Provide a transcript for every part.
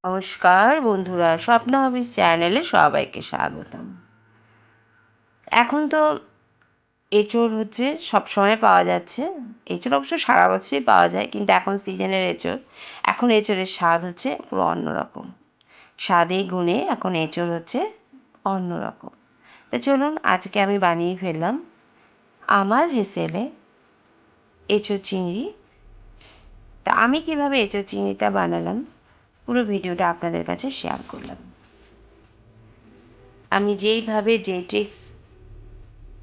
নমস্কার বন্ধুরা, স্বপ্ন হবিস চ্যানেলে সবাইকে স্বাগতম। এখন তো এঁচোড় সব সময় পাওয়া যাচ্ছে। এঁচোড় অবশ্য সারা বছরই পাওয়া যায়, কিন্তু এখন সিজনের এঁচোড়। এখন এঁচোড়ের স্বাদ পুরো অন্যরকম। স্বাদে গুণে এখন এঁচোড় অন্যরকম। তো চলুন আজকে আমি বানিয়ে ফেললাম আমার হেসেলে এঁচোড় চিংড়ি। তা আমি কিভাবে এঁচোড় চিংড়িটা বানালাম পুরো ভিডিওটা আপনাদের কাছে শেয়ার করলাম। আমি যেইভাবে যে ট্রিক্স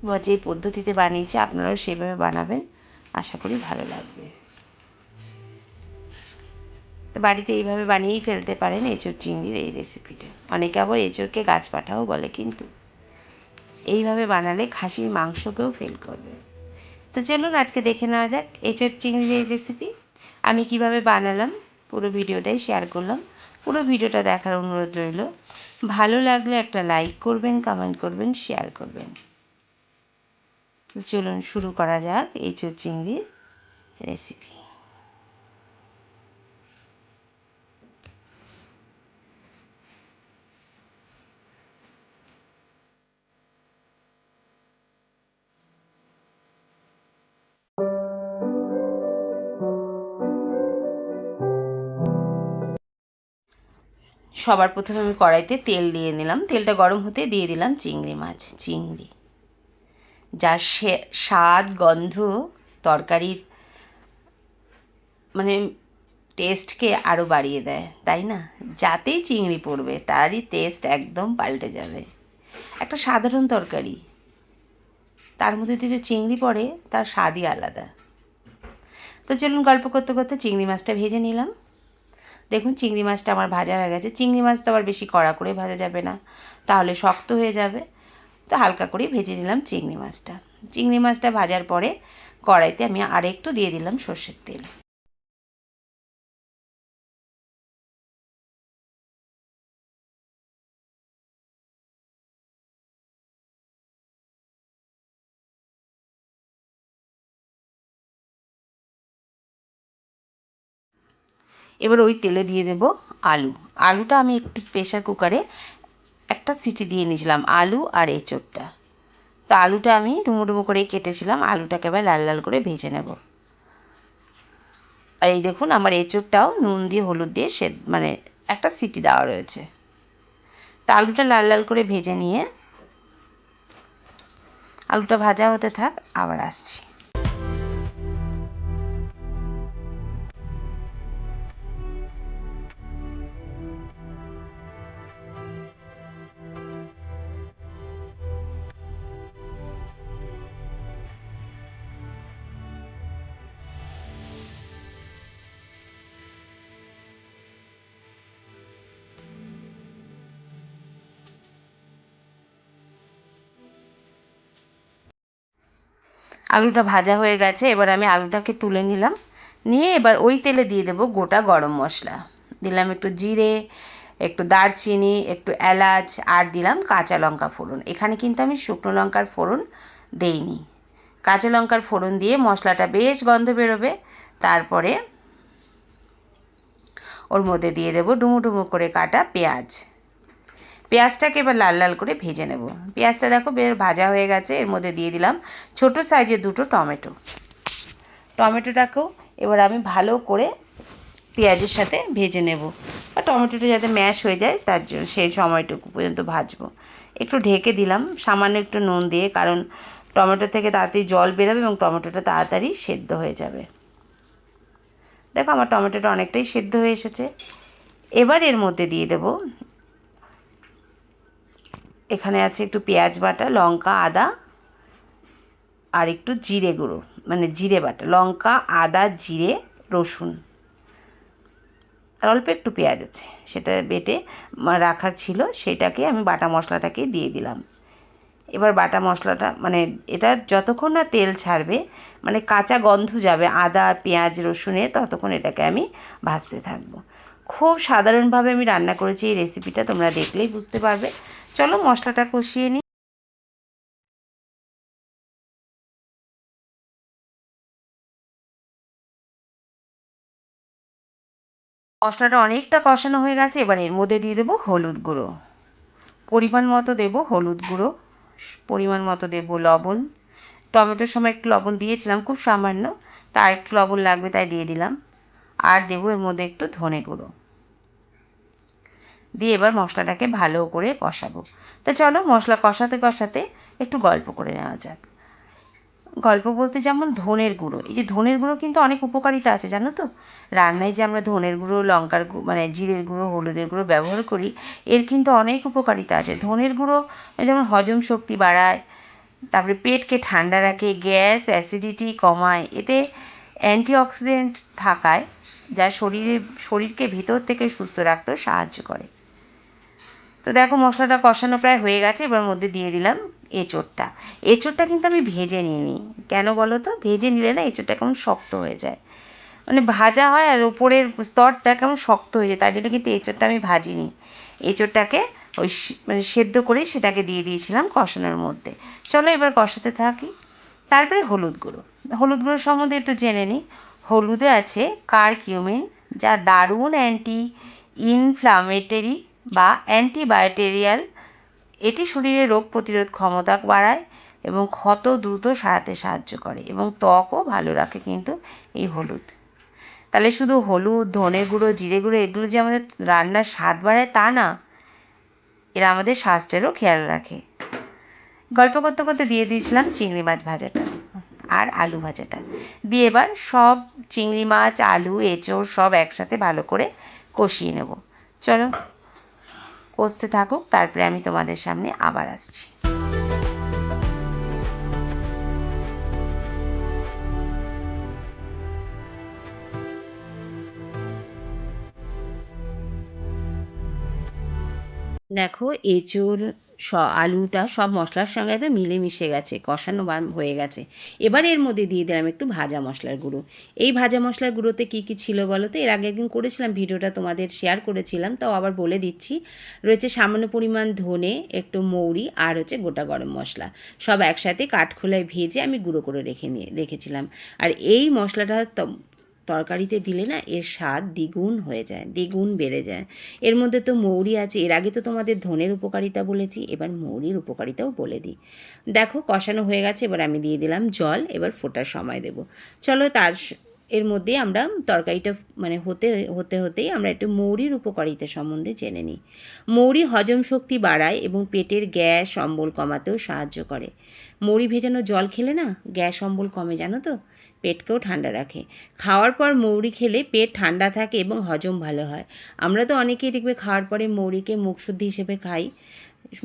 বা যে পদ্ধতিতে বানিয়েছি আপনারাও সেভাবে বানাবেন, আশা করি ভালো লাগবে। তো বাড়িতে এইভাবে বানিয়েই ফেলতে পারেন এঁচোড় চিংড়ির এই রেসিপিটা। অনেকে আবার এঁচোড়কে গাছ পাঠাও বলে, কিন্তু এইভাবে বানালে খাসির মাংসকেও ফেল করবে। তো চলুন আজকে দেখে নেওয়া যাক এঁচোড় চিংড়ির এই রেসিপি। আমি কিভাবে বানালাম পুরো ভিডিওটাই শেয়ার করলাম। পুরো ভিডিওটা দেখার অনুরোধ রইল। ভালো লাগলে একটা লাইক করবেন, কমেন্ট করবেন, শেয়ার করবেন। চলুন শুরু করা যাক এঁচোড় চিংড়ির রেসিপি। সবার প্রথমে আমি কড়াইতে তেল দিয়ে নিলাম। তেলটা গরম হতে দিয়ে দিলাম চিংড়ি মাছ। চিংড়ি যার স্বাদ গন্ধ তরকারির মানে টেস্টকে আরও বাড়িয়ে দেয়, তাই না? যাতেই চিংড়ি পড়বে তারই টেস্ট একদম পাল্টে যাবে। একটা সাধারণ তরকারি, তার মধ্যে যদি চিংড়ি পড়ে তার স্বাদই আলাদা। তো চলুন গল্প করতে করতে চিংড়ি মাছটা ভেজে নিলাম। দেখুন চিংড়ি মাছটা আমার ভাজা হয়ে গেছে। চিংড়ি মাছ তো আবার বেশি কড়া করে ভাজা যাবে না, তাহলে শক্ত হয়ে যাবে। তো হালকা করে ভেজে নিলাম চিংড়ি মাছটা। চিংড়ি মাছটা ভাজার পরে কড়াইতে আমি আরেকটু দিয়ে দিলাম সর্ষের তেল। এবার ওই তেলে দিয়ে দেব আলু। আলুটা আমি একটু প্রেশার কুকারে একটা সিটি দিয়ে নিয়েছিলাম, আলু আর এঁচোড়টা। তো আলুটা আমি ডুমো ডুমো করে কেটেছিলাম। আলুটাকে এবার লাল লাল করে ভেজে নেব। আর এই দেখুন আমার এঁচোড়টাও নুন দিয়ে হলুদ দিয়ে একটা সিটি দেওয়া রয়েছে। তা আলুটা লাল লাল করে ভেজে নিয়ে আলুটা ভাজা হতে থাক, আবার আসছি। আলুটা ভাজা হয়ে গেছে, এবার আমি আলুটাকে তুলে নিলাম। নিয়ে এবার ওই তেলে দিয়ে দেবো গোটা গরম মশলা। দিলাম একটু জিরে, একটু দারচিনি, একটু এলাচ, আর দিলাম কাঁচা লঙ্কা ফোড়ন। এখানে কিন্তু আমি শুকনো লঙ্কার ফোড়ন দেইনি। কাঁচা লঙ্কার ফোড়ন দিয়ে মশলাটা বেশ গন্ধ বেরোবে। তারপরে ওর মধ্যে দিয়ে দেবো ডুমো ডুমো করে কাটা পেঁয়াজ। পেঁয়াজটাকে এবার লাল লাল করে ভেজে নেব। পেঁয়াজটা দেখো বেশ ভাজা হয়ে গেছে। এর মধ্যে দিয়ে দিলাম ছোটো সাইজের দুটো টমেটো। টমেটোটাকেও এবার আমি ভালো করে পেঁয়াজের সাথে ভেজে নেব, আর টমেটোটা যাতে ম্যাশ হয়ে যায় তার জন্য সেই সময়টুকু পর্যন্ত ভাজবো। একটু ঢেকে দিলাম সামান্য একটু নুন দিয়ে, কারণ টমেটো থেকে তাড়াতাড়ি জল বেরোবে এবং টমেটোটা তাড়াতাড়ি সেদ্ধ হয়ে যাবে। দেখো আমার টমেটোটা অনেকটাই সেদ্ধ হয়ে এসেছে। এবার এর মধ্যে দিয়ে দেব, এখানে আছে একটু পেঁয়াজ বাটা, লঙ্কা, আদা আর একটু জিরে গুঁড়ো, জিরে বাটা, লঙ্কা, আদা, জিরে, রসুন, আর অল্প একটু পেঁয়াজ আছে, সেটা বেটে রাখার ছিল, সেটাকে আমি বাটা মশলাটাকে দিয়ে দিলাম। এবার বাটা মশলাটা এটা যতক্ষণ না তেল ছাড়বে, কাঁচা গন্ধ যাবে আদা পেঁয়াজ রসুনে, ততক্ষণ এটাকে আমি ভাজতে থাকবো। খুব সাধারণভাবে আমি রান্না করেছি এই রেসিপিটা, তোমরা দেখলেই বুঝতে পারবে। চলো মশলাটা কষিয়ে নিই। মশলাটা অনেকটা কষানো হয়ে গেছে, এবার এর মধ্যে দিয়ে দেবো হলুদ গুঁড়ো, পরিমাণ মতো দেবো হলুদ গুঁড়ো, পরিমাণ মতো দেবো লবণ। টমেটোর সময় একটু লবণ দিয়েছিলাম, খুব সামান্য, তা আর একটু লবণ লাগবে তাই দিয়ে দিলাম। আর দেবো এর মধ্যে একটু ধনে গুঁড়ো দিয়ে এবার মশলাটাকে ভালো করে কষাবো। তো চলো মশলা কষাতে কষাতে একটু গল্প করে নেওয়া যাক। গল্প বলতে যেমন ধনের গুঁড়ো, এই যে ধনের গুঁড়ো কিন্তু অনেক উপকারিতা আছে জানো তো। রান্নায় যে আমরা ধনের গুঁড়ো, লঙ্কার মানে জিরের গুঁড়ো, হলুদের গুঁড়ো ব্যবহার করি, এর কিন্তু অনেক উপকারিতা আছে। ধনের গুঁড়ো যেমন হজম শক্তি বাড়ায়, তারপরে পেটকে ঠান্ডা রাখে, গ্যাস অ্যাসিডিটি কমায়, এতে অ্যান্টিঅক্সিডেন্ট থাকায় যা শরীরকে ভিতর থেকে সুস্থ রাখতেও সাহায্য করে। তো দেখো মশলাটা কষানো প্রায় হয়ে গেছে, এবার মধ্যে দিয়ে দিলাম এঁচোড়টা। এঁচোড়টা কিন্তু আমি ভেজে নিইনি, কেন বলো তো? ভেজে নিলে না এঁচোড়টা কেমন শক্ত হয়ে যায়, মানে ভাজা হয় আর ওপরের স্তরটা কেমন শক্ত হয়ে যায়, তার জন্য কিন্তু এঁচোড়টা আমি ভাজিনি। এঁচোড়টাকে ওই মানে সেদ্ধ করে সেটাকে দিয়ে দিয়েছিলাম কষানোর মধ্যে। চলো এবার কষাতে থাকি। তারপরে হলুদ গুঁড়ো, হলুদ গুঁড়ো সম্বন্ধে একটু জেনে নিই। হলুদে আছে কারকিউমিন, যা দারুণ অ্যান্টি ইনফ্লামেটরি বা অ্যান্টিবায়োটেরিয়াল। এটি শরীরের রোগ প্রতিরোধ ক্ষমতা বাড়ায় এবং ক্ষত দ্রুত সারাতে সাহায্য করে এবং ত্বকও ভালো রাখে কিন্তু এই হলুদ। তাহলে শুধু হলুদ, ধনে গুঁড়ো, জিরে গুঁড়ো এগুলো যে আমাদের রান্নার স্বাদ বাড়ায় তা না, এরা আমাদের স্বাস্থ্যেরও খেয়াল রাখে। গল্প করতে করতে দিয়ে দিয়েছিলাম চিংড়ি মাছ ভাজাটা আর আলু ভাজাটা, দিয়ে এবার সব চিংড়ি মাছ, আলু, এঁচোড় সব একসাথে ভালো করে কষিয়ে নেব। চলো কষতে থাকুক, তারপরে আমি তোমাদের সামনে আবার আসছি। দেখো এঁচোড় আলুটা সব মশলার সঙ্গে একদম মিলেমিশে গেছে, কষানো হয়ে গেছে। এবার এর মধ্যে দিয়ে দিলাম একটু ভাজা মশলার গুঁড়ো। এই ভাজা মশলার গুঁড়োতে কী কী ছিল বলো তো? এর আগে একদিন করেছিলাম, ভিডিওটা তোমাদের শেয়ার করেছিলাম, তাও আবার বলে দিচ্ছি। রয়েছে সামান্য পরিমাণ ধনে, একটু মৌরি, আর হচ্ছে গোটা গরম মশলা, সব একসাথে কাঠখোলায় ভেজে আমি গুঁড়ো করে রেখেছিলাম। আর এই মশলাটা তরকারিতে দিলে না এর স্বাদ দ্বিগুণ হয়ে যায়, দ্বিগুণ বেড়ে যায়। এর মধ্যে তো মৌরি আছে, এর আগে তো তোমাদের ধনের উপকারিতা বলেছি, এবার মৌরির উপকারিতাও বলে দিই। দেখো কষানো হয়ে গেছে, এবার আমি দিয়ে দিলাম জল, এবার ফোটার সময় দেব। চলো এর মধ্যে আমরা তরকারিটা মানে হতেই আমরা একটু মৌরির উপকারিতা সম্বন্ধে জেনে নিই। মৌরি হজম শক্তি বাড়ায় এবং পেটের গ্যাস অম্বল কমাতেও সাহায্য করে। মৌরি ভেজানো জল খেলে না গ্যাস অম্বল কমে, জানো তো, পেটকেও ঠান্ডা রাখে। খাওয়ার পর মৌরি খেলে পেট ঠান্ডা থাকে এবং হজম ভালো হয়। আমরা তো অনেকেই দেখবে খাওয়ার পরে মৌরিকে মুখশুদ্ধি হিসেবে খাই।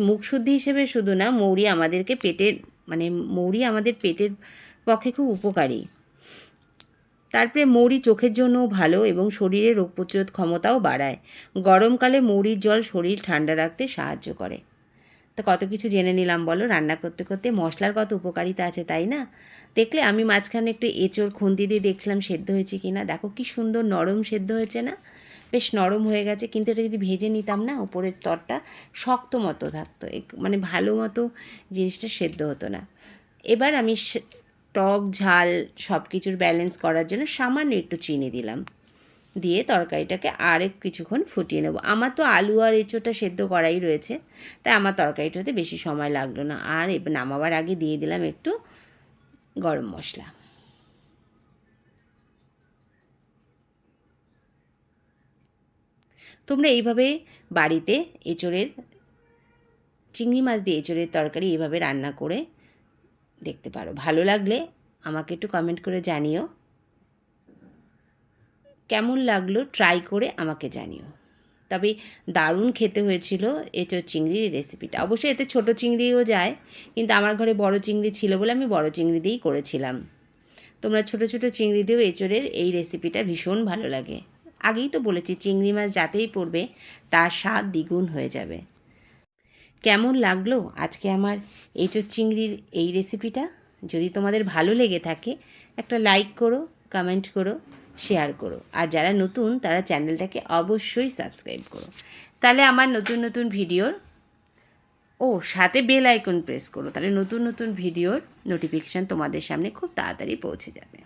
মুখশুদ্ধি হিসেবে শুধু না, মৌরি আমাদের পেটের পক্ষে খুব উপকারী। তারপরে মৌরি চোখের জন্যও ভালো এবং শরীরের রোগ প্রতিরোধ ক্ষমতাও বাড়ায়। গরমকালে মৌরির জল শরীর ঠান্ডা রাখতে সাহায্য করে। তো কত কিছু জেনে নিলাম বলো, রান্না করতে করতে মশলার কত উপকারিতা আছে, তাই না? দেখলে আমি মাঝখানে একটু এঁচোড় খুন্তি দিয়ে দেখছিলাম সেদ্ধ হয়েছে কি না, দেখো কি সুন্দর নরম সেদ্ধ হয়েছে না, বেশ নরম হয়ে গেছে। কিন্তু এটা যদি ভেজে নিতাম না, উপরের স্তরটা শক্ত মতো থাকতো, মানে ভালো মতো জিনিসটা সেদ্ধ হতো না। এবার আমি টক ঝাল সব কিছুর ব্যালেন্স করার জন্য সামান্য একটু চিনি দিলাম, দিয়ে তরকারিটাকে আরেক কিছুক্ষণ ফুটিয়ে নেব। আমার তো আলু আর এঁচোড়টা সেদ্ধ করাই রয়েছে, তাই আমার তরকারিটাতে বেশি সময় লাগলো না। আর এবার নামাবার আগে দিয়ে দিলাম একটু গরম মশলা। তোমরা এইভাবে বাড়িতে চিংড়ি মাছ দিয়ে এঁচোড়ের তরকারি এইভাবে রান্না করে দেখতে পারো। ভালো লাগলে আমাকে একটু কমেন্ট করে জানিও কেমন লাগলো, ট্রাই করে আমাকে জানিও। তবে দারুণ খেতে হয়েছিল এঁচোড় চিংড়ির রেসিপিটা। অবশ্যই এতে ছোট চিংড়িও যায়, কিন্তু আমার ঘরে বড় চিংড়ি ছিল বলে আমি বড় চিংড়ি দিয়েই করেছিলাম। তোমরা ছোট ছোট চিংড়ি দিয়েও এঁচোড়ের এই রেসিপিটা ভীষণ ভালো লাগে। আগেই তো বলেছি চিংড়ি মাছ যাতেই পড়বে তার স্বাদ দ্বিগুণ হয়ে যাবে। কেমন লাগলো আজকে আমার এঁচোড় চিংড়ির এই রেসিপিটা? যদি তোমাদের ভালো লেগে থাকে একটা লাইক করো, কমেন্ট করো, শেয়ার করো। আর যারা নতুন তারা চ্যানেলটাকে অবশ্যই সাবস্ক্রাইব করো, তাহলে আমার নতুন নতুন ভিডিওর সাথে বেল আইকন প্রেস করো, তাহলে নতুন নতুন ভিডিওর নোটিফিকেশান তোমাদের সামনে খুব তাড়াতাড়ি পৌঁছে যাবে।